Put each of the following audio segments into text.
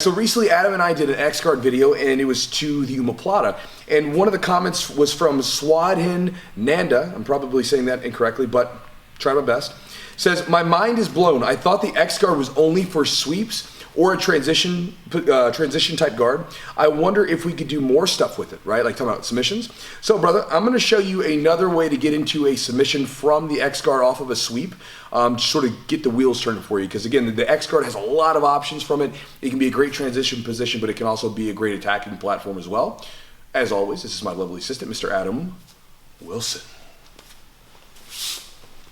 so recently Adam and I did an X-Guard video, and it was to the Oma Plata. And one of the comments was from Swadhin Nanda. I'm probably saying that incorrectly, but try my best. Says, my mind is blown. I thought the X-Guard was only for sweeps or a transition type guard. I wonder if we could do more stuff with it, right? Like talking about submissions. So brother, I'm gonna show you another way to get into a submission from the X-Guard off of a sweep. To sort of get the wheels turning for you. Because again, the X-Guard has a lot of options from it. It can be a great transition position, but it can also be a great attacking platform as well. As always, this is my lovely assistant, Mr. Adam Wilson.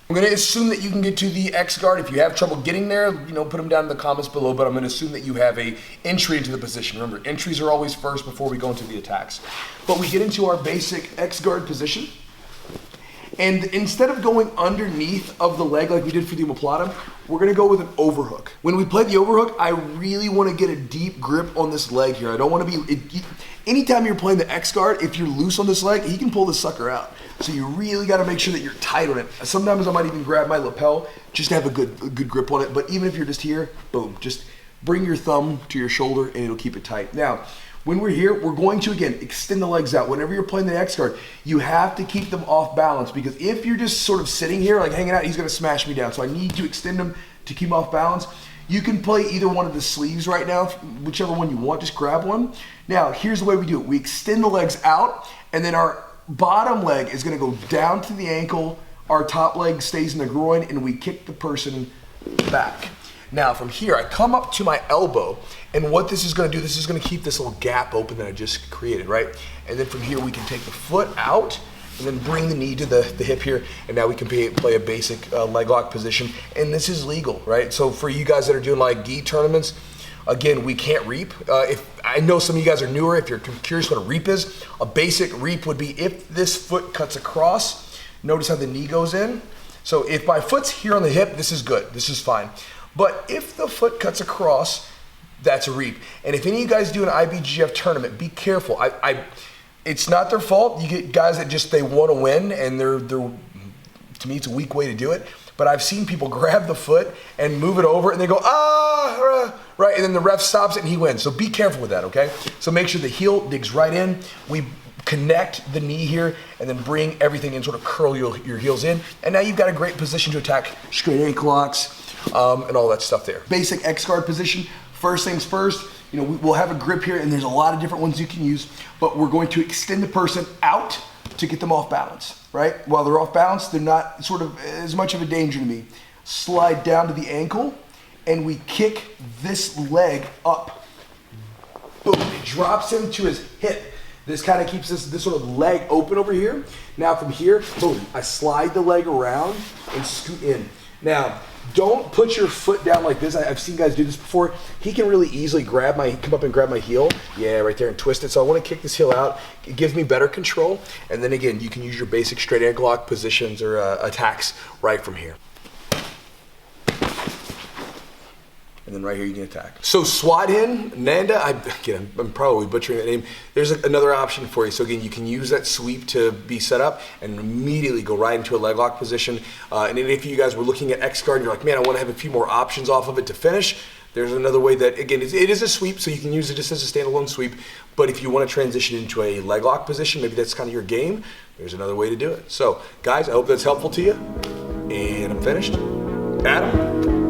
I'm going to assume that you can get to the X-Guard. If you have trouble getting there, put them down in the comments below, but I'm going to assume that you have a entry into the position. Remember, entries are always first before we go into the attacks. But we get into our basic X-Guard position, and instead of going underneath of the leg like we did for the Oma Plata, we're going to go with an overhook. When we play the overhook, I really want to get a deep grip on this leg here. I don't want to be... Anytime you're playing the X-Guard, if you're loose on this leg, he can pull this sucker out. So you really got to make sure that you're tight on it. Sometimes I might even grab my lapel just to have a good grip on it. But even if you're just here, boom, just bring your thumb to your shoulder and it'll keep it tight. Now, when we're here, we're going to, again, extend the legs out. Whenever you're playing the X-Guard, you have to keep them off balance, because if you're just sort of sitting here, like hanging out, he's going to smash me down. So I need to extend them to keep him off balance. You can play either one of the sleeves right now, whichever one you want, just grab one. Now, here's the way we do it. We extend the legs out, and then our bottom leg is gonna go down to the ankle, our top leg stays in the groin, and we kick the person back. Now, from here, I come up to my elbow, and what this is gonna do, this is gonna keep this little gap open that I just created, right? And then from here, we can take the foot out, and then bring the knee to the hip here, and now we can play a basic leg lock position, and this is legal, right? So for you guys that are doing like gi tournaments, again, we can't reap. If I know some of you guys are newer, if you're curious what a reap is, a basic reap would be if this foot cuts across, notice how the knee goes in. So if my foot's here on the hip, this is good, this is fine. But if the foot cuts across, that's a reap. And if any of you guys do an IBGF tournament, be careful. It's not their fault. You get guys that just, they want to win, and they're, to me, it's a weak way to do it. But I've seen people grab the foot and move it over, and they go, right, and then the ref stops it and he wins. So be careful with that, okay? So make sure the heel digs right in. We connect the knee here, and then bring everything in, sort of curl your heels in. And now you've got a great position to attack straight ankle locks and all that stuff there. Basic X-Guard position. First things first, we'll have a grip here, and there's a lot of different ones you can use, but we're going to extend the person out to get them off balance, right? While they're off balance, they're not sort of as much of a danger to me. Slide down to the ankle, and we kick this leg up. Boom, it drops him to his hip. This kind of keeps this sort of leg open over here. Now from here, boom, I slide the leg around and scoot in. Now, don't put your foot down like this. I've seen guys do this before. He can really easily come up and grab my heel. Yeah, right there, and twist it. So I want to kick this heel out. It gives me better control. And then again, you can use your basic straight ankle lock positions or attacks right from here. And then right here you can attack. So Swadhin Nanda, I'm probably butchering that name. There's another option for you. So again, you can use that sweep to be set up and immediately go right into a leg lock position. And then if you guys were looking at X-Guard and you're like, man, I want to have a few more options off of it to finish, there's another way that, again, it is a sweep, so you can use it just as a standalone sweep. But if you want to transition into a leg lock position, maybe that's kind of your game, there's another way to do it. So guys, I hope that's helpful to you. And I'm finished. Adam?